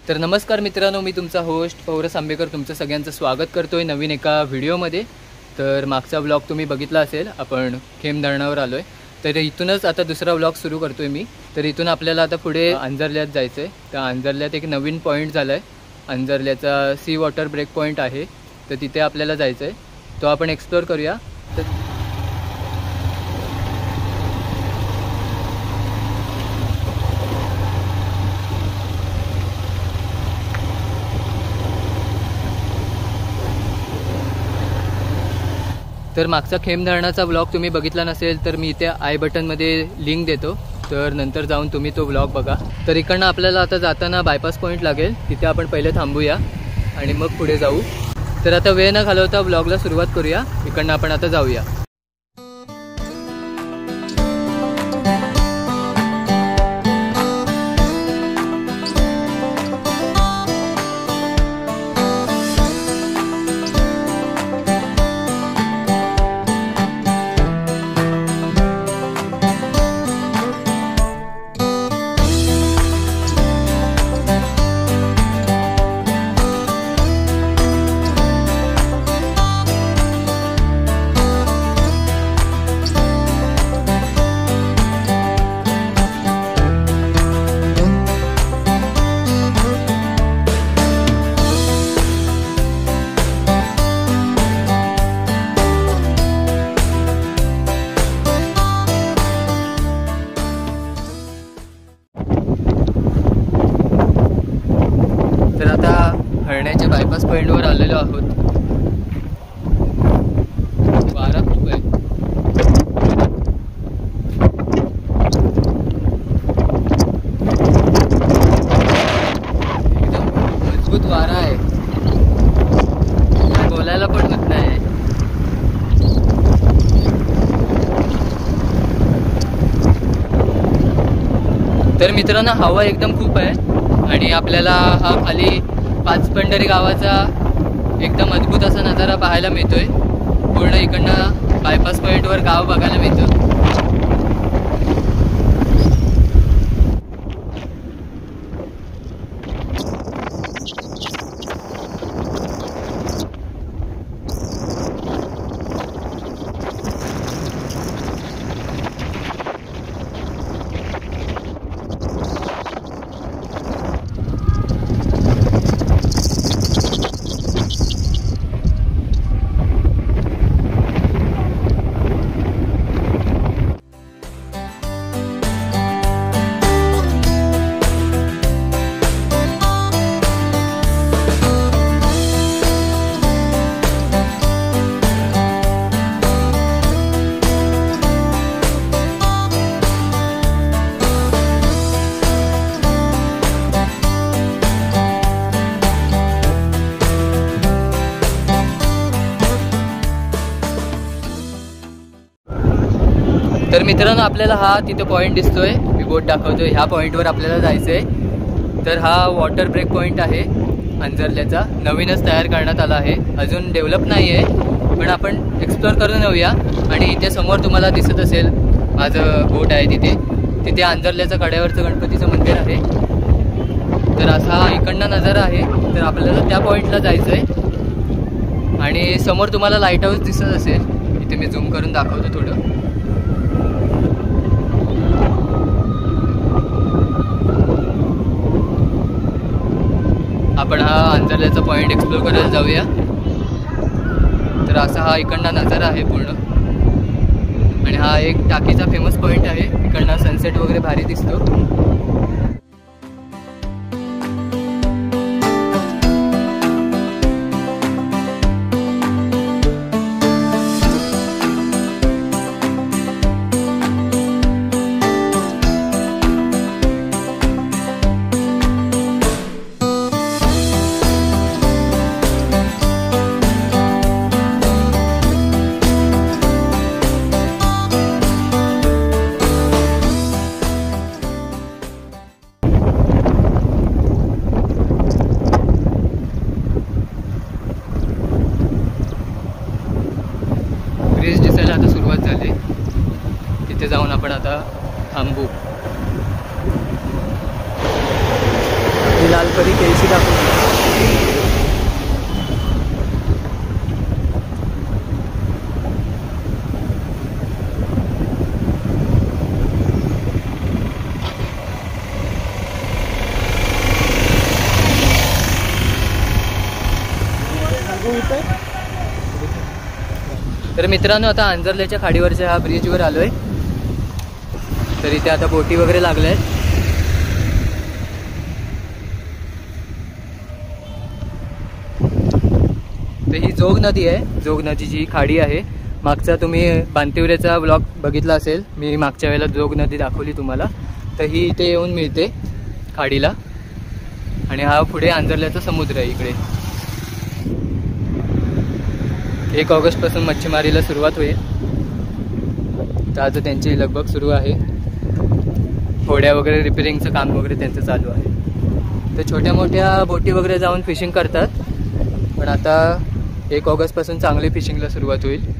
तर नमस्कार मित्रांनो, मी तुमचा होस्ट पौरस आंबेकर तुमचं सगळ्यांचं स्वागत करतोय नवीन एका व्हिडिओमध्ये। तर मागचा व्लॉग तुम्ही बघितला असेल, आपण खेम धरणावर आलोय। तर इथूनच आता दुसरा व्लॉग सुरू करतोय मी। तर इथून आपल्याला आता पुढे अंजरल्यात जायचं आहे। तर अंजरल्यात एक नवीन पॉईंट झाला आहे, अंजरल्याचा सी वॉटर ब्रेक पॉईंट आहे। तर तिथे आपल्याला जायचं आहे, तो आपण एक्सप्लोर करूया। तर मागचा खेम धरणाचा व्लॉग तुम्ही बघितला नसेल तर मी इथे आय बटनमध्ये लिंक देतो, तर नंतर जाऊन तुम्ही तो व्लॉग बघा। तर इकडनं आपल्याला आता जाताना बायपास पॉईंट लागेल, तिथे आपण पहिले थांबूया आणि मग पुढे जाऊ। तर आता वेळ न घालवता व्लॉगला सुरुवात करूया। इकडनं आपण आता जाऊया। तर आता हरण्याच्या बायपास पॉईंटवर आलेलो आहोत। वारा खूप आहे, एकदम मजबूत वारा आहे, बोलायला पण होत नाही। तर मित्रांनो, हवा एकदम खूप आहे आणि आपल्याला हा खाली पाचपंढरी गावाचा एकदम अद्भुत असा नजारा पाहायला मिळतोय। पूर्ण इकडनं बायपास पॉईंटवर गाव बघायला मिळतं। तर मित्रांनो, आपल्याला हा तिथे पॉईंट दिसतोय, मी बोट दाखवतोय, ह्या पॉईंटवर आपल्याला जायचं आहे। तर हा वॉटर ब्रेक पॉईंट आहे अंजरल्याचा, नवीनच तयार करण्यात आला आहे, अजून डेव्हलप नाही आहे, पण आपण एक्सप्लोर करून येऊया। आणि इथे समोर तुम्हाला दिसत असेल माझं बोट आहे, तिथे अंजरल्याच्या कड्यावरचं गणपतीचं मंदिर आहे। तर असा इकडनं नजारा आहे। तर आपल्याला त्या पॉईंटला जायचं आहे आणि समोर तुम्हाला लाईट हाऊस दिसत असेल, इथे मी झूम करून दाखवतो थोडं। आपण हा अंजरल्याचा पॉईंट एक्सप्लोर करायला जाऊया। तर असा हा इकडनं नजारा आहे पूर्ण, आणि हा एक टाकीचा फेमस पॉईंट आहे, इकडनं सनसेट वगैरे भारी दिसतो। तिथे जाऊन आपण आता थांबू। आणि लालपरी केळशी दाखवली. तर मित्रांनो आता अंजरल्याच्या खाडीवरच्या ह्या ब्रिजवर आलोय. तर इथे आता बोटी वगैरे लागल्या आहेत. तर ही जोग नदी आहे. जोग नदीची खाडी आहे. मागचा तुम्ही बांतिवरेचा ब्लॉग बघितला असेल, मी मागच्या वेळेला जोग नदी दाखवली तुम्हाला. तर ही इथे येऊन मिळते खाडीला. आणि हा पुढे अंजरल्याचा समुद्र आहे इकडे. 1 ऑगस्टपासून मच्छीमारीला सुरुवात होईल. तर आता त्यांची लगबग सुरू आहे. होड्या वगैरे रिपेरिंगचं काम वगैरे त्यांचं चालू आहे. तर छोट्या मोठ्या बोटी वगैरे जाऊन फिशिंग करतात. पण आता 1 ऑगस्टपासून चांगली फिशिंगला सुरुवात होईल.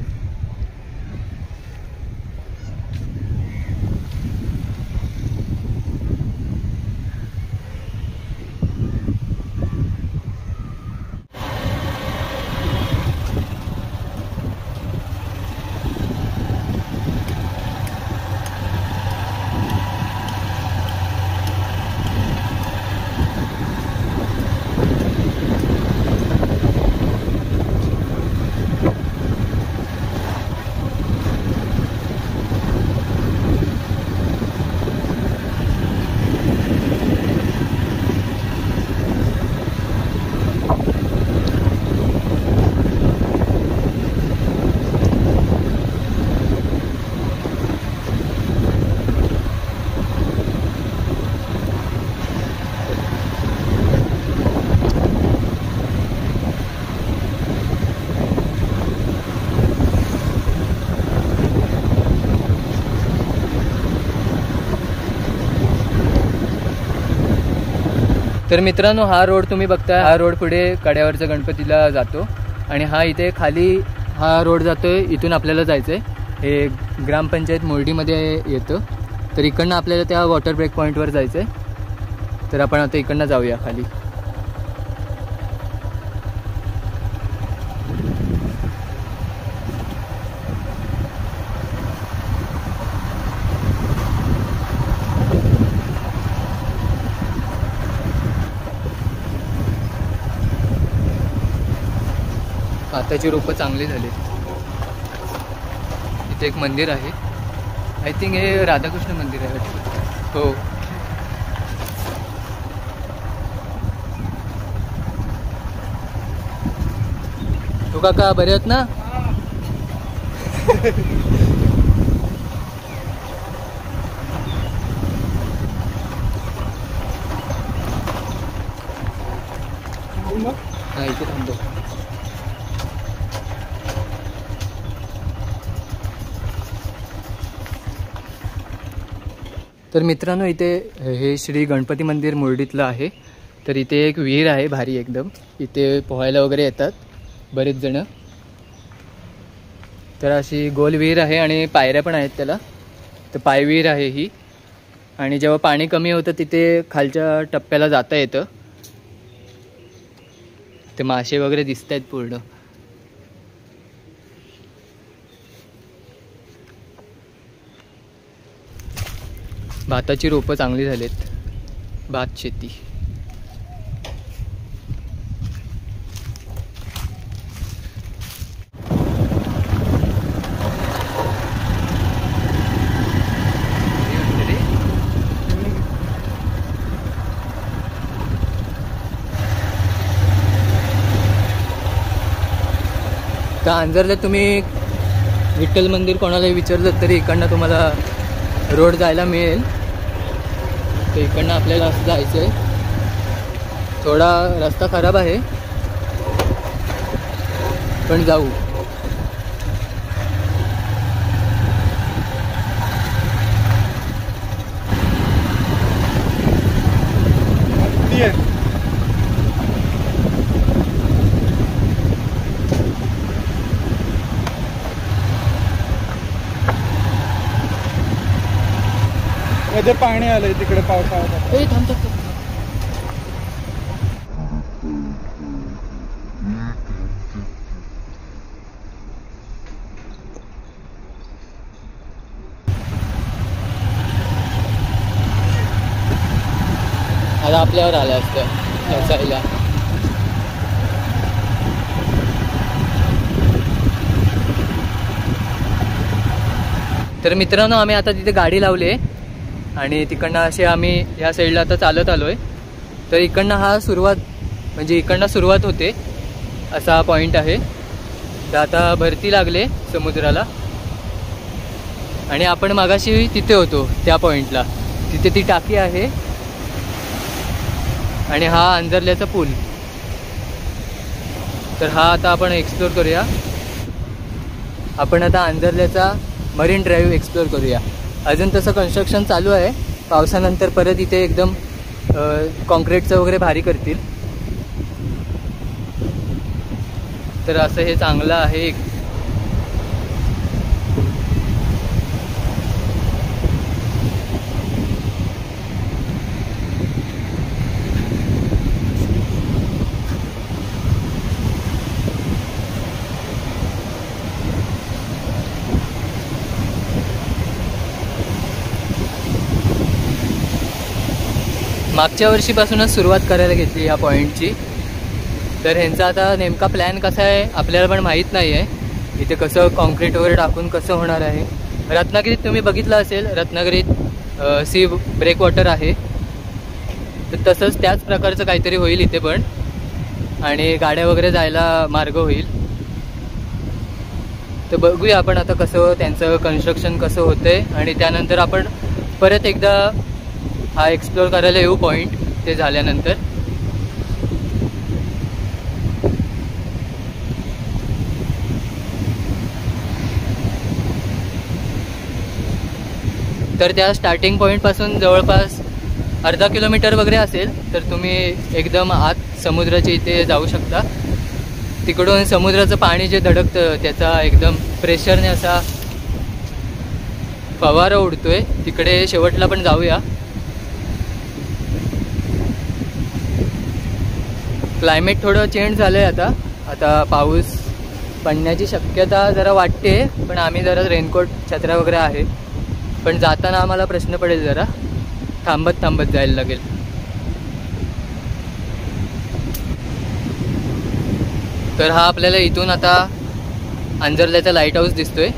तर मित्रांनो हा रोड तुम्ही बघताय, हा रोड पुढे कड्यावरच्या गणपतीला जातो. आणि हा इथे खाली हा रोड जातोय. इथून आपल्याला जायचं आहे. हे ग्रामपंचायत मोर्डीमध्ये येतं. तर इकडनं आपल्याला त्या वॉटर ब्रेक पॉईंटवर जायचं आहे. तर आपण आता इकडनं जाऊया खाली. आताची रोपं चांगली झाली. इथे एक मंदिर आहे. आय थिंक हे राधाकृष्ण मंदिर आहे. हो. तू काका बरे आहेत ना? हा इथे थांबतो. तर मित्रांनो इथे हे श्री गणपती मंदिर मुर्डीतलं आहे. तर इथे एक विहीर आहे भारी एकदम. इथे पोहायला वगैरे येतात बरेच जण. तर अशी गोल विहीर आहे आणि पायऱ्या पण आहेत त्याला. तर पायविहीर आहे ही. आणि जेव्हा पाणी कमी होतं तिथे खालच्या टप्प्याला जाता येतं. ते मासे वगैरे दिसत आहेत पूर्ण. भाताची रोपं चांगली झालीत. भात शेती. तर अंजरला तुम्ही विठ्ठल मंदिर कोणालाही विचारलं तरी इकडनं तुम्हाला रोड जायला मिळेल. तर इकडनं आपल्याला असं जायचं आहे. थोडा रस्ता खराब आहे पण जाऊ. मध्ये पाणी आलंय तिकडे पावसाळ्यात. ए थांब थांब. आता आपल्यावर आलं असतं पोचायला. तर मित्रांनो, आम्ही आता तिथे गाडी लावली आहे आणि तिकडनं असे आम्ही ह्या साईडला आता चालत आलो आहे. तर इकडनं हा सुरुवात म्हणजे इकडनं सुरुवात होते असा हा पॉईंट आहे. तर आता भरती लागले समुद्राला आणि आपण मागाशी तिथे होतो त्या पॉईंटला. तिथे ती टाकी आहे आणि हा अंजरल्याचा पूल. तर हा आता आपण एक्सप्लोर करूया. आपण आता अंजरल्याचा मरीन ड्राईव्ह एक्सप्लोर करूया. अजून तसं कन्स्ट्रक्शन चालू आहे. पावसानंतर परत इथे एकदम कॉन्क्रीटचं वगैरे भारी करतील. तर असं हे चांगलं आहे. मागच्या वर्षीपासूनच सुरुवात करायला घेतली या पॉईंटची. तर ह्यांचा आता नेमका प्लॅन कसा आहे आपल्याला पण माहीत नाही आहे. इथे कसं कॉन्क्रीट वगैरे टाकून कसं होणार आहे. रत्नागिरीत तुम्ही बघितलं असेल, रत्नागिरीत सी ब्रेकवॉटर आहे. तर तसंच त्याच प्रकारचं काहीतरी होईल इथे पण आणि गाड्या वगैरे जायला मार्ग होईल. तर बघूया आपण आता कसं त्यांचं कन्स्ट्रक्शन कसं होतंय आणि त्यानंतर आपण परत एकदा हा एक्सप्लोर करायला येऊ पॉईंट ते झाल्यानंतर. तर त्या स्टार्टिंग पॉईंटपासून जवळपास अर्धा किलोमीटर वगैरे असेल. तर तुम्ही एकदम आत समुद्राच्या इथे जाऊ शकता. तिकडून समुद्राचं पाणी जे धडकतं त्याचा एकदम प्रेशरने असा फवारा उडतोय. तिकडे शेवटला पण जाऊया. क्लायमेट थोडं चेंज झालं आहे आता पाऊस पडण्याची शक्यता जरा वाटते. पण आम्ही जरा रेनकोट छत्र्या वगैरे आहे. पण जाताना आम्हाला प्रश्न पडेल, जरा थांबत जायला लागेल. तर हा आपल्याला इथून आता अंजरल्याचा लाईट हाऊस दिसतोय.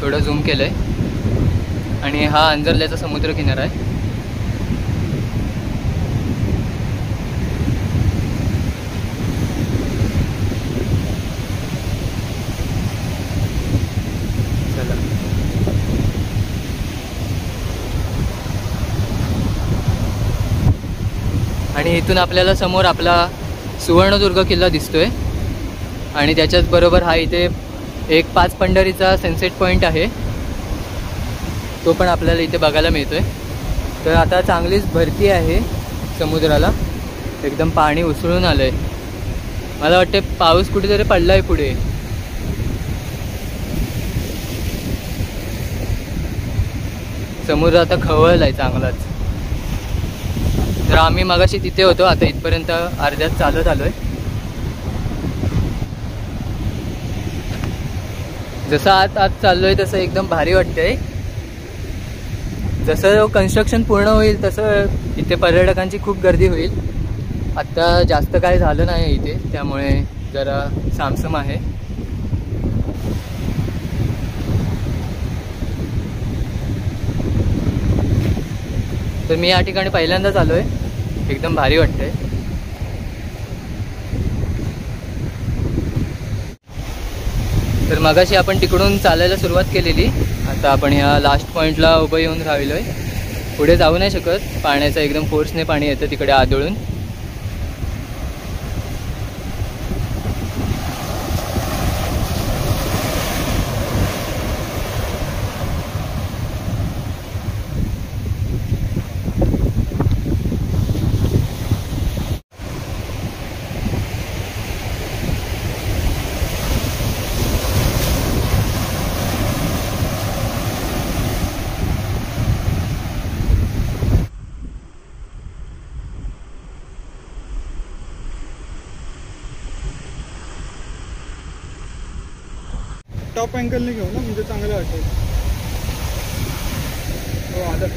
थोडं झूम केलं आहे आणि हा अंजरल्याचा समुद्र किनारा आहे. आणि इथून आपल्याला समोर आपला सुवर्णदुर्ग किल्ला दिसतोय आणि त्याच्याच बरोबर हा इथे एक 5 पंढरीचा सनसेट पॉईंट आहे. तो पण आपल्याला इथे बघायला मिळतोय. तर आता चांगलीच भरती आहे समुद्राला. एकदम पाणी उसळून आलंय. मला वाटते पाऊस कुठेतरी पडलाय पुढे. समुद्र आता खवळलाय चांगलाच. तर आम्ही मगाशी तिथे होतो. आता इथपर्यंत अर्ध्यात चालत आलोय. जसं आत चाललोय तसं एकदम भारी वाटतंय. जसं कन्स्ट्रक्शन पूर्ण होईल तसं इथे पर्यटकांची खूप गर्दी होईल. आत्ता जास्त काय झालं नाही इथे, त्यामुळे जरा सामसम आहे. तर मी या ठिकाणी पहिल्यांदाच आलोय. एकदम भारी वाटतंय. तर मगाशी आपण तिकडून चालायला सुरुवात केलेली. आता आपण ह्या लास्ट पॉईंटला उभं येऊन राहिलोय. पुढे जाऊ नाही शकत, पाण्याचा एकदम फोर्सने पाणी येतं तिकडे आदळून. टॉप अँगलने घेऊ ना, म्हणजे चांगलं वाटेल. हो आलं.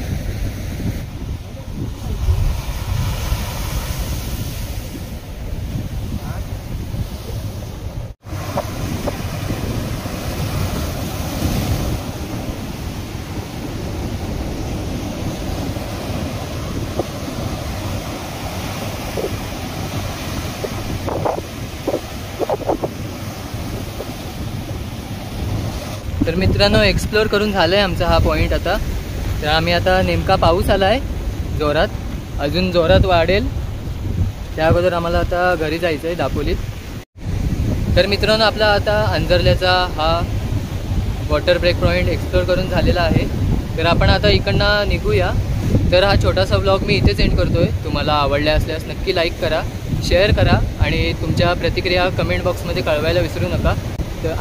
तर मित्रांनो एक्सप्लोर करून झालं आहे आमचा हा पॉईंट आता. तर आम्ही आता नेमका पाऊस आला आहे जोरात, अजून जोरात वाढेल. त्या अगोदर आम्हाला आता घरी जायचं आहे दापोलीत. तर मित्रांनो आपला आता अंजरल्याचा हा वॉटर ब्रेक पॉईंट एक्सप्लोर करून झालेला आहे. तर आपण आता इकडनं निघूया. तर हा छोटासा व्लॉग मी इथेच एंड करतो आहे. तुम्हाला आवडला असल्यास नक्की लाईक करा, शेअर करा आणि तुमच्या प्रतिक्रिया कमेंट बॉक्समध्ये कळवायला विसरू नका.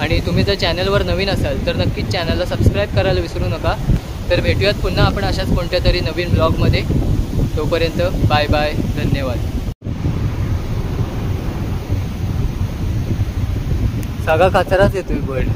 आणि तुम्ही जर चॅनलवर नवीन असाल तर नक्कीच चॅनलला सबस्क्राईब करायला विसरू नका. तर भेटूयात पुन्हा आपण अशाच कोणत्या तरी नवीन ब्लॉगमध्ये. तोपर्यंत बाय बाय, धन्यवाद. सगळा कचराच येतोय बर्ड.